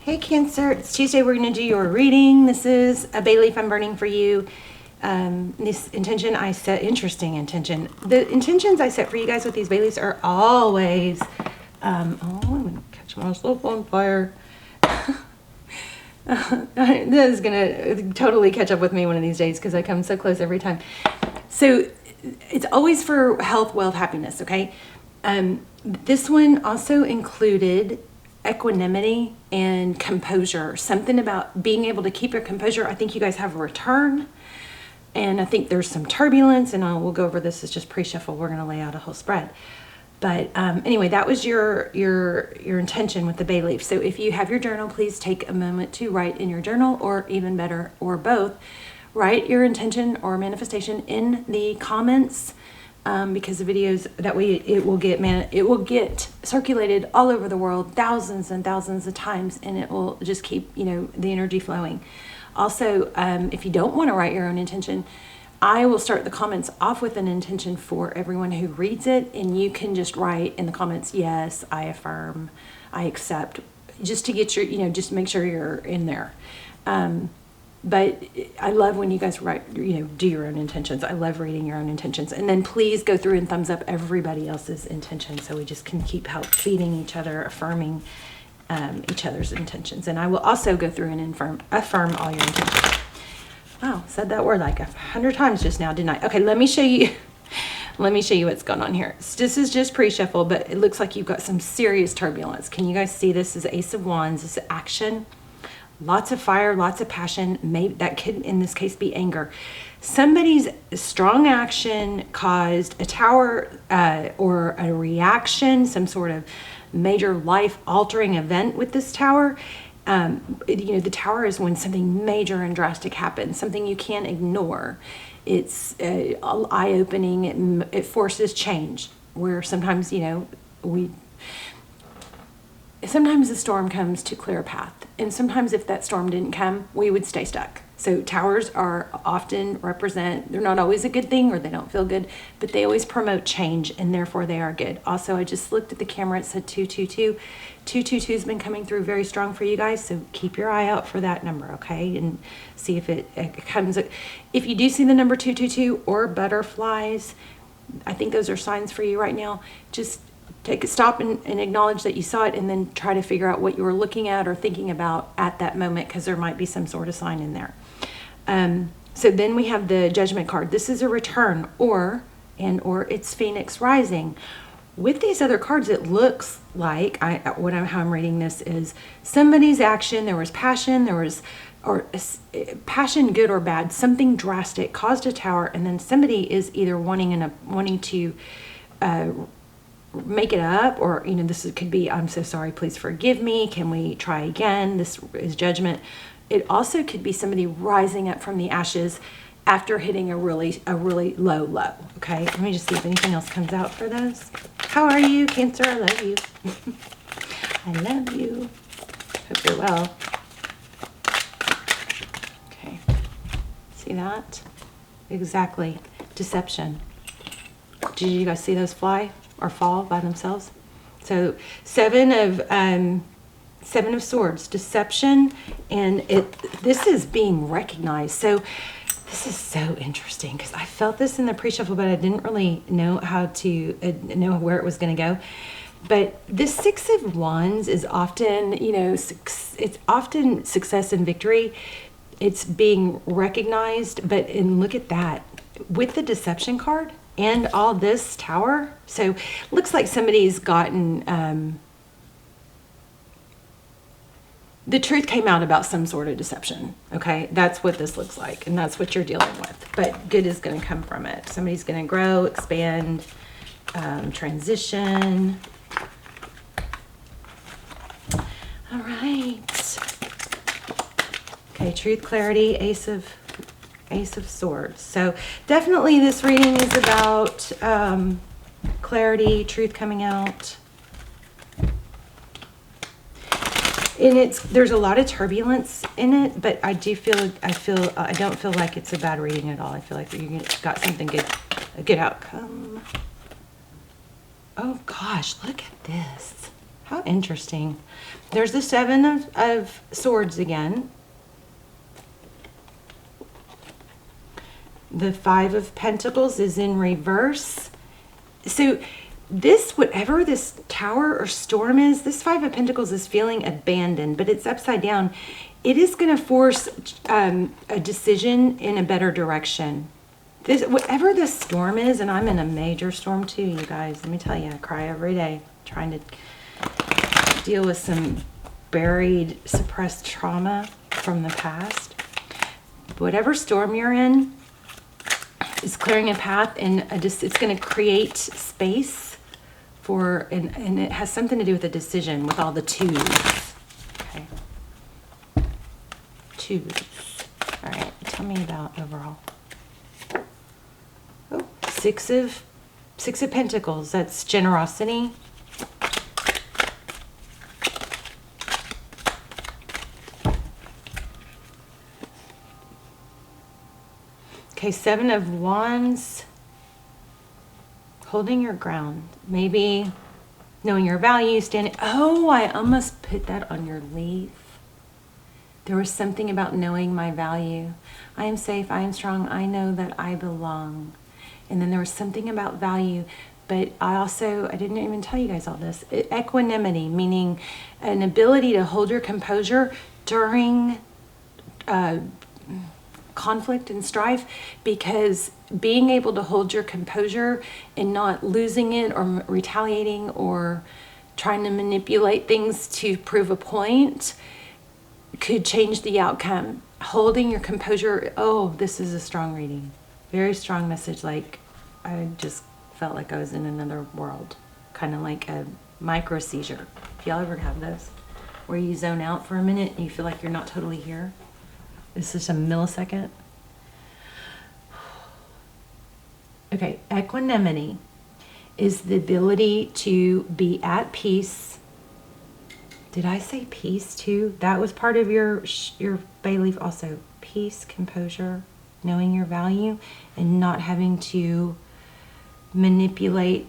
Hey Cancer, it's Tuesday. We're going to do your reading. This is a bay leaf I'm burning for you. This intention I set, interesting intention. The intentions I set for you guys with these bay leaves are always, oh, I'm going to catch myself on fire. This is going to totally catch up with me one of these days because I come so close every time. So it's always for health, wealth, happiness, okay? This one also included equanimity and composure, something about being able to keep your composure. I think you guys have a return, and I think there's some turbulence, and we'll go over this. It's just pre-shuffle. We're going to lay out a whole spread. But anyway, that was your intention with the bay leaf. So if you have your journal, please take a moment to write in your journal, or even better, or both, write your intention or manifestation in the comments. Because the videos, that way it will get circulated all over the world thousands and thousands of times, and it will just keep the energy flowing. Also, if you don't want to write your own intention, I will start the comments off with an intention for everyone who reads it, and you can just write in the comments, yes, I affirm, I accept, just to get your just make sure you're in there. But I love when you guys write, do your own intentions. I love reading your own intentions. And then please go through and thumbs up everybody else's intentions, so we just can keep feeding each other, affirming each other's intentions. And I will also go through and affirm all your intentions. Wow, said that word like 100 times just now, didn't I? Okay, let me show you. Let me show you what's going on here. So this is just pre-shuffle, but it looks like you've got some serious turbulence. Can you guys see this? This is Ace of Wands. This is action. Lots of fire, lots of passion. Maybe that could, in this case, be anger. Somebody's strong action caused a tower or a reaction, some sort of major life-altering event with this tower. The tower is when something major and drastic happens, something you can't ignore. It's eye-opening. It forces change. Where sometimes, sometimes the storm comes to clear a path, and sometimes if that storm didn't come, we would stay stuck. So towers are often they're not always a good thing, or they don't feel good, but they always promote change, and therefore they are good. Also, I just looked at the camera. It said 222. 222 has been coming through very strong for you guys, so keep your eye out for that number, okay? And see if it comes. If you do see the number 222 or butterflies, I think those are signs for you right now. Just take a stop and acknowledge that you saw it, and then try to figure out what you were looking at or thinking about at that moment, because there might be some sort of sign in there. So then we have the Judgment card. This is a return, or it's Phoenix rising. With these other cards, it looks like how I'm reading this is somebody's action. There was passion. Passion, good or bad. Something drastic caused a tower, and then somebody is either wanting to make it up, or this could be, I'm so sorry, please forgive me, can we try again? This is Judgment. It also could be somebody rising up from the ashes after hitting a really low. Okay, let me just see if anything else comes out for those. How are you, Cancer? I love you. I love you. Hope you're well. Okay, see that? Exactly. Deception. Did you guys see those fly or fall by themselves? So Seven of Swords, deception, and this is being recognized. So this is so interesting, because I felt this in the pre-shuffle, but I didn't really know how to know where it was going to go. But this Six of Wands is often, it's often success and victory. It's being recognized, and look at that with the deception card and all this tower. So looks like somebody's gotten the truth came out about some sort of deception. Okay, that's what this looks like, and that's what you're dealing with. But good is going to come from it. Somebody's going to grow, expand, transition. All right. Okay, truth, clarity, Ace of Swords. So definitely this reading is about clarity, truth coming out. And there's a lot of turbulence in it, but I don't feel like it's a bad reading at all. I feel like you got something good, a good outcome. Oh gosh, look at this. How interesting. There's the Seven of Swords again. The Five of Pentacles is in reverse. So this, whatever this tower or storm is, this Five of Pentacles is feeling abandoned, but it's upside down. It is going to force a decision in a better direction. This, whatever this storm is, and I'm in a major storm too, you guys. Let me tell you, I cry every day trying to deal with some buried, suppressed trauma from the past. Whatever storm you're in is clearing a path, and it's going to create space for, and it has something to do with a decision with all the twos. Okay. Twos. All right, tell me about overall. Oh, Six of Pentacles. That's generosity. Okay, Seven of Wands. Holding your ground. Maybe knowing your value, standing. Oh, I almost put that on your leaf. There was something about knowing my value. I am safe, I am strong, I know that I belong. And then there was something about value, but I didn't even tell you guys all this. Equanimity, meaning an ability to hold your composure during conflict and strife, because being able to hold your composure and not losing it or retaliating or trying to manipulate things to prove a point could change the outcome. Holding your composure, oh, this is a strong reading. Very strong message. Like, I just felt like I was in another world. Kind of like a micro seizure. If y'all ever have this, where you zone out for a minute and you feel like you're not totally here. It's just a millisecond. Okay, equanimity is the ability to be at peace. Did I say peace too? That was part of your bay leaf also. Peace, composure, knowing your value, and not having to manipulate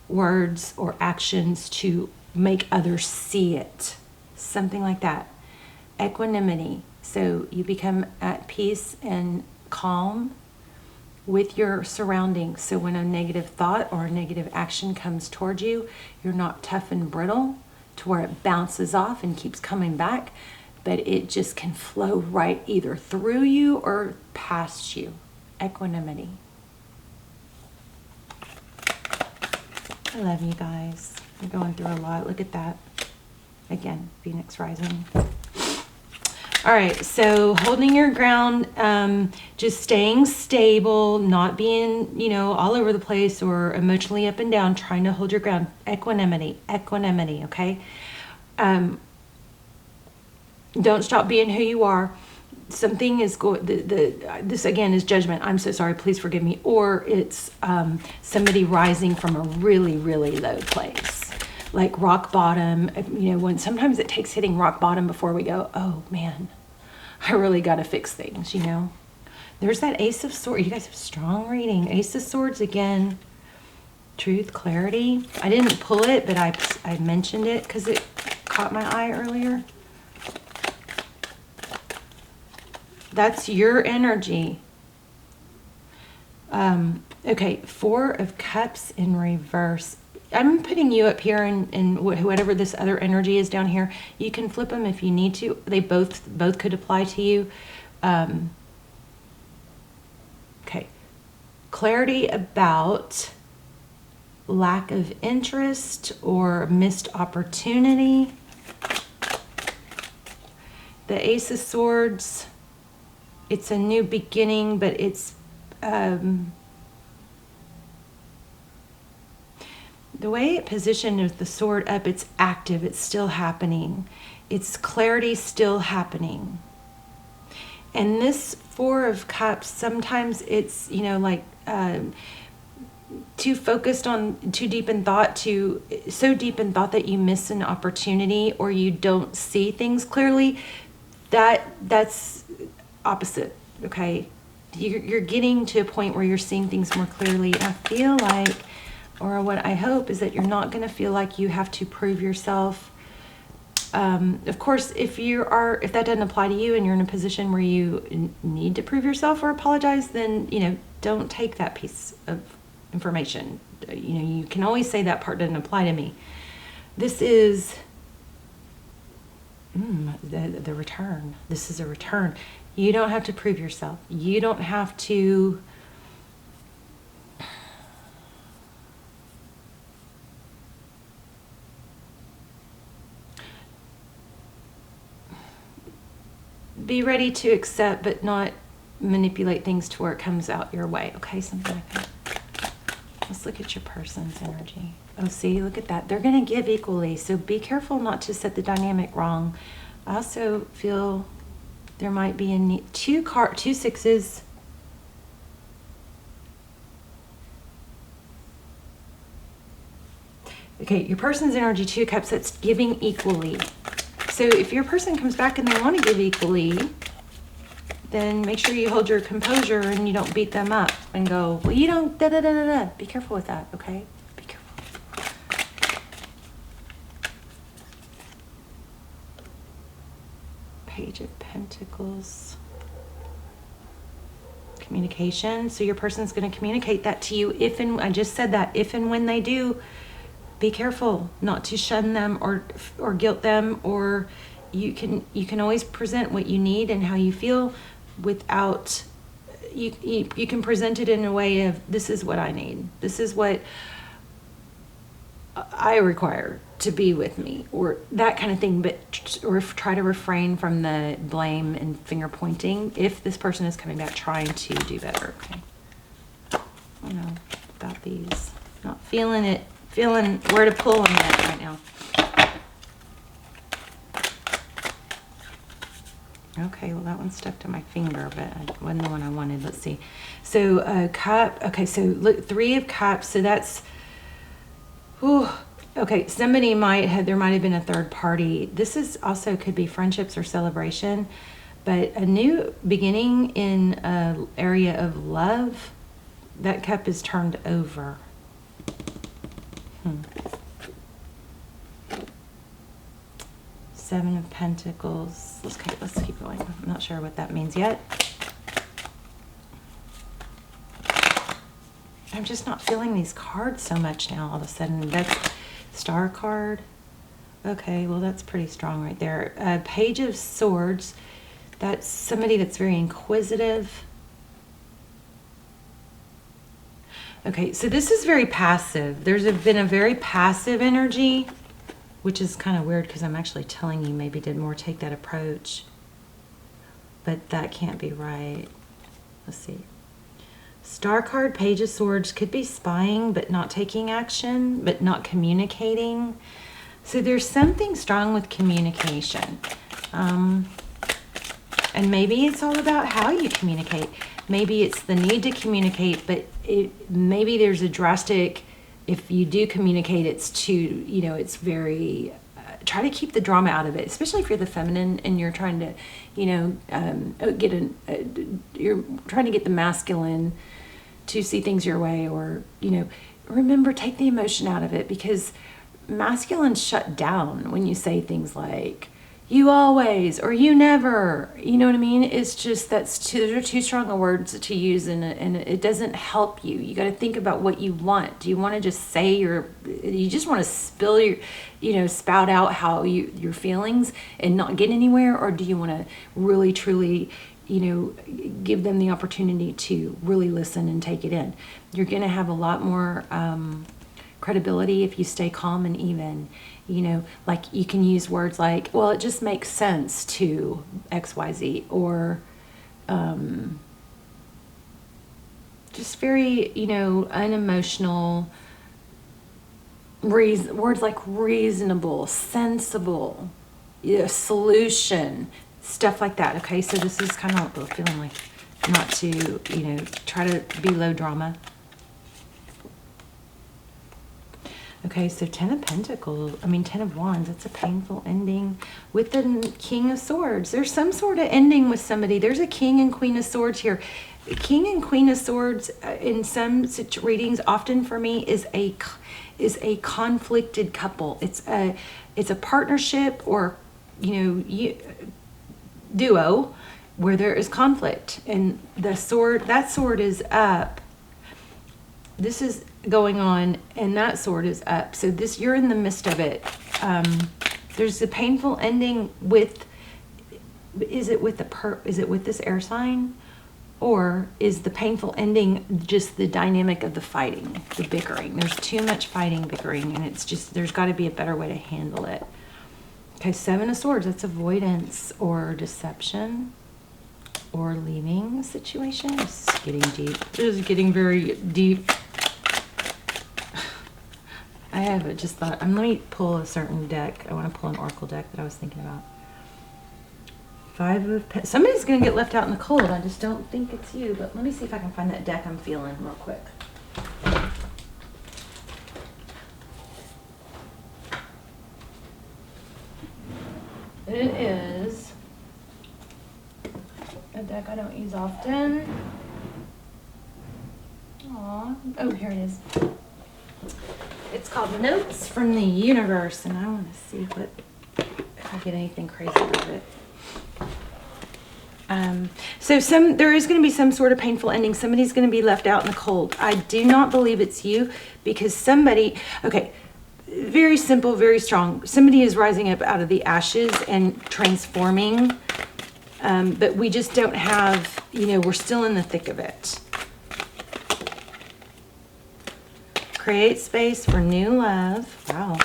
words or actions to make others see it. Something like that. Equanimity. So you become at peace and calm with your surroundings. So when a negative thought or a negative action comes towards you, you're not tough and brittle to where it bounces off and keeps coming back, but it just can flow right either through you or past you. Equanimity. I love you guys. You're going through a lot. Look at that. Again, Phoenix rising. All right, so holding your ground, just staying stable, not being, all over the place or emotionally up and down, trying to hold your ground. Equanimity, okay? Don't stop being who you are. Something is going, this again is judgment. I'm so sorry, please forgive me. Or it's somebody rising from a really, really low place. Like rock bottom, when sometimes it takes hitting rock bottom before we go, oh man, I really got to fix things, There's that Ace of Swords. You guys have strong reading. Ace of Swords again. Truth, clarity. I didn't pull it, but I mentioned it because it caught my eye earlier. That's your energy. Okay, Four of Cups in reverse. I'm putting you up here, and whatever this other energy is down here, you can flip them if you need to. They both could apply to you. Okay. Clarity about lack of interest or missed opportunity. The Ace of Swords, it's a new beginning, but it's the way it positioned with the sword up, it's active, it's still happening. It's clarity still happening. And this Four of Cups, sometimes it's, too focused on, too deep in thought, so deep in thought that you miss an opportunity or you don't see things clearly. That's opposite, okay? You're getting to a point where you're seeing things more clearly. And I feel like or what I hope is that you're not going to feel like you have to prove yourself. Of course, if that doesn't apply to you and you're in a position where you need to prove yourself or apologize, then, you know, don't take that piece of information. You know, you can always say that part doesn't apply to me. This is the return. This is a return. You don't have to prove yourself. You don't have to be ready to accept, but not manipulate things to where it comes out your way. Okay, something like that. Let's look at your person's energy. Oh, see, look at that. They're going to give equally, so be careful not to set the dynamic wrong. I also feel there might be a need. Two sixes. Okay, your person's energy, 2 cups, that's giving equally. So if your person comes back and they want to give equally, then make sure you hold your composure and you don't beat them up and go, well, you don't, da-da-da-da-da. Be careful with that, okay? Be careful. Page of Pentacles. Communication. So your person's going to communicate that to you if and, I just said that, if and when they do. Be careful not to shun them or guilt them, or you can always present what you need and how you feel without, you can present it in a way of, this is what I need, this is what I require to be with me, or that kind of thing, but or try to refrain from the blame and finger pointing if this person is coming back trying to do better. Okay, I know about these, not feeling it, feeling where to pull on that right now. Okay, well that one stuck to my finger, but it wasn't the one I wanted. Let's see. So cup. Okay, so look, 3 of Cups. So that's. Whew, okay, somebody there might have been a third party. This is also could be friendships or celebration, but a new beginning in an area of love. That cup is turned over. 7 of Pentacles. Let's keep going. I'm not sure what that means yet. I'm just not feeling these cards so much now all of a sudden. That's Star card. Okay, well that's pretty strong right there. Page of Swords. That's somebody that's very inquisitive. Okay, so this is very passive. There's been a very passive energy, which is kind of weird because I'm actually telling you maybe did more take that approach. But that can't be right. Let's see. Star card, Page of Swords, could be spying but not taking action, but not communicating. So there's something strong with communication. And maybe it's all about how you communicate. Maybe it's the need to communicate, but maybe there's a drastic, if you do communicate, it's too, you know, it's very, try to keep the drama out of it, especially if you're the feminine and you're trying to, you know, you're trying to get the masculine to see things your way, or, you know, remember, take the emotion out of it, because masculines shut down when you say things like, you always, or you never, you know what I mean? It's just, those are too strong a words to use, and it doesn't help you. You got to think about what you want. Do you want to just say you just want to spill your, you know, spout out how your feelings and not get anywhere? Or do you want to really, truly, you know, give them the opportunity to really listen and take it in? You're going to have a lot more credibility if you stay calm and even. You know, like you can use words like, well, it just makes sense to XYZ, or just very, you know, unemotional words like reasonable, sensible, you know, solution, stuff like that. Okay, so this is kind of feeling like not to, you know, try to be low drama. Okay, so 10 of Pentacles, 10 of Wands, that's a painful ending with the King of Swords. There's some sort of ending with somebody. There's a King and Queen of Swords here. King and Queen of Swords in some readings, often for me, is a conflicted couple. It's a partnership, or duo, where there is conflict, and that sword is up. This is going on, and that sword is up. So you're in the midst of it. There's a painful ending with. Is it with this air sign? Or is the painful ending just the dynamic of the fighting, the bickering? There's too much fighting, bickering, and it's just, there's got to be a better way to handle it. Okay, Seven of Swords, that's avoidance or deception or leaving a situation. It's getting deep. This is getting very deep. I have just thought, let me pull a certain deck. I want to pull an oracle deck that I was thinking about. Five of Pentacles. Somebody's going to get left out in the cold. I just don't think it's you. But let me see if I can find that deck I'm feeling real quick. It is a deck I don't use often. Aww. Oh, here it is. It's called Notes from the Universe. And I want to see if I get anything crazy out of it. So there is going to be some sort of painful ending. Somebody's going to be left out in the cold. I do not believe it's you, because okay, very simple, very strong. Somebody is rising up out of the ashes and transforming, but we just don't have, we're still in the thick of it. Create space for new love. Wow.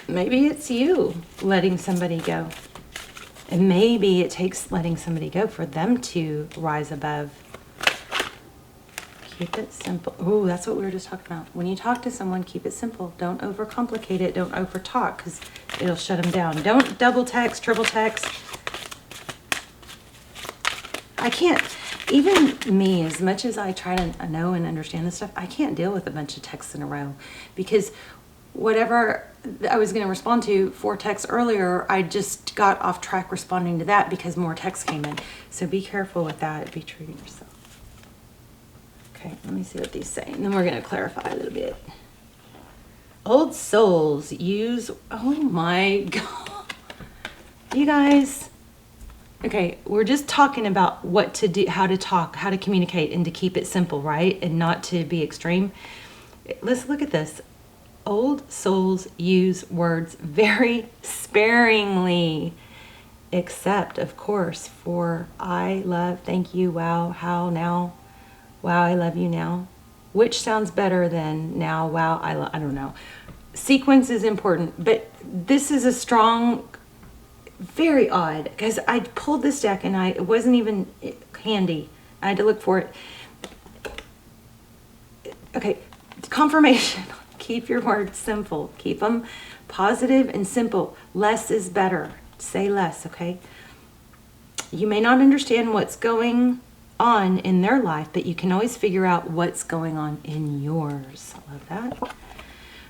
Maybe it's you letting somebody go. And maybe it takes letting somebody go for them to rise above. Keep it simple. Oh, that's what we were just talking about. When you talk to someone, keep it simple. Don't overcomplicate it. Don't over talk, because it'll shut them down. Don't double text, triple text. I can't, even me, as much as I try to know and understand this stuff, I can't deal with a bunch of texts in a row, because whatever I was going to respond to 4 texts earlier, I just got off track responding to that because more texts came in. So be careful with that. Be true to yourself. Okay, let me see what these say, and then we're going to clarify a little bit. Old souls use, oh my God. You guys, okay, we're just talking about what to do, how to talk, how to communicate, and to keep it simple, right? And not to be extreme. Let's look at this. Old souls use words very sparingly, except, of course, for I love, thank you, wow, how, now, wow, I love you now. Which sounds better than now, wow, I don't know. Sequence is important, but this is a strong, very odd, because I pulled this deck and it wasn't even handy. I had to look for it. Okay, confirmation. Keep your words simple. Keep them positive and simple. Less is better. Say less, okay? You may not understand what's going on in their life, but you can always figure out what's going on in yours. I love that.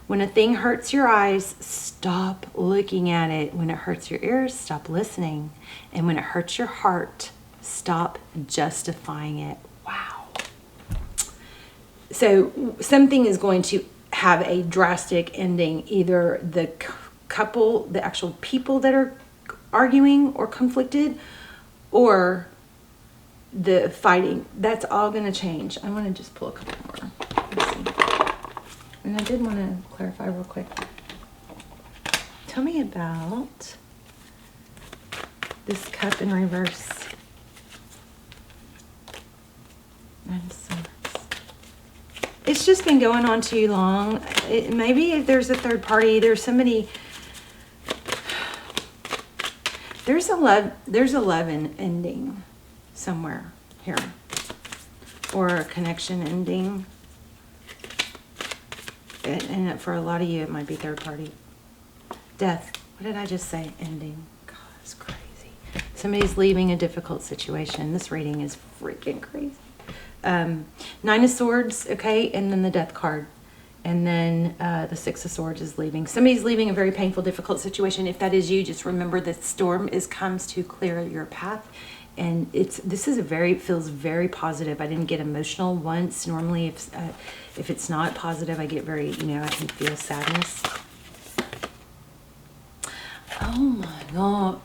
When a thing hurts your eyes, stop looking at it. When it hurts your ears, stop listening. And when it hurts your heart, stop justifying it. Wow. So something is going to have a drastic ending. Either the couple, the actual people that are arguing or conflicted, or the fighting. That's all going to change. I want to just pull a couple more. Let's see. And I did want to clarify real quick. Tell me about this cup in reverse. And so it's just been going on too long. Maybe if there's a third party, there's somebody. There's 11 ending somewhere here, or a connection ending. And for a lot of you, it might be third party. Death. What did I just say? Ending. God, that's crazy. Somebody's leaving a difficult situation. This reading is freaking crazy. 9 of Swords, okay, and then the Death card. And then the 6 of Swords is leaving. Somebody's leaving a very painful, difficult situation. If that is you, just remember that storm comes to clear your path. And this is feels very positive. I didn't get emotional once. Normally, if it's not positive, I get very, you know, I can feel sadness. Oh my God.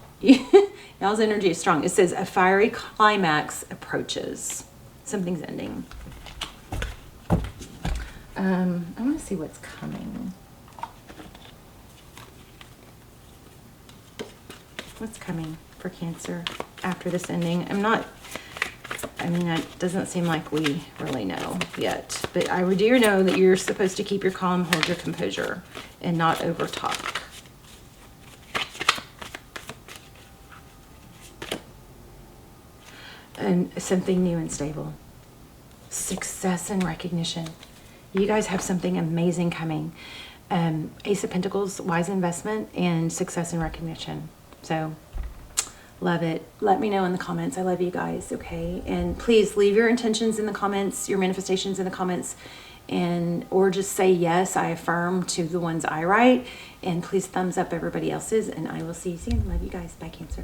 Y'all's energy is strong. It says a fiery climax approaches. Something's ending. I want to see what's coming. What's coming for Cancer after this ending? I mean, it doesn't seem like we really know yet. But I do know that you're supposed to keep your calm, hold your composure, and not over talk. And something new and stable. Success and recognition. You guys have something amazing coming. Ace of Pentacles, wise investment, and success and recognition. So, love it. Let me know in the comments. I love you guys, okay? And please leave your intentions in the comments, your manifestations in the comments, or just say yes, I affirm to the ones I write. And please thumbs up everybody else's, and I will see you soon. Love you guys. Bye, Cancer.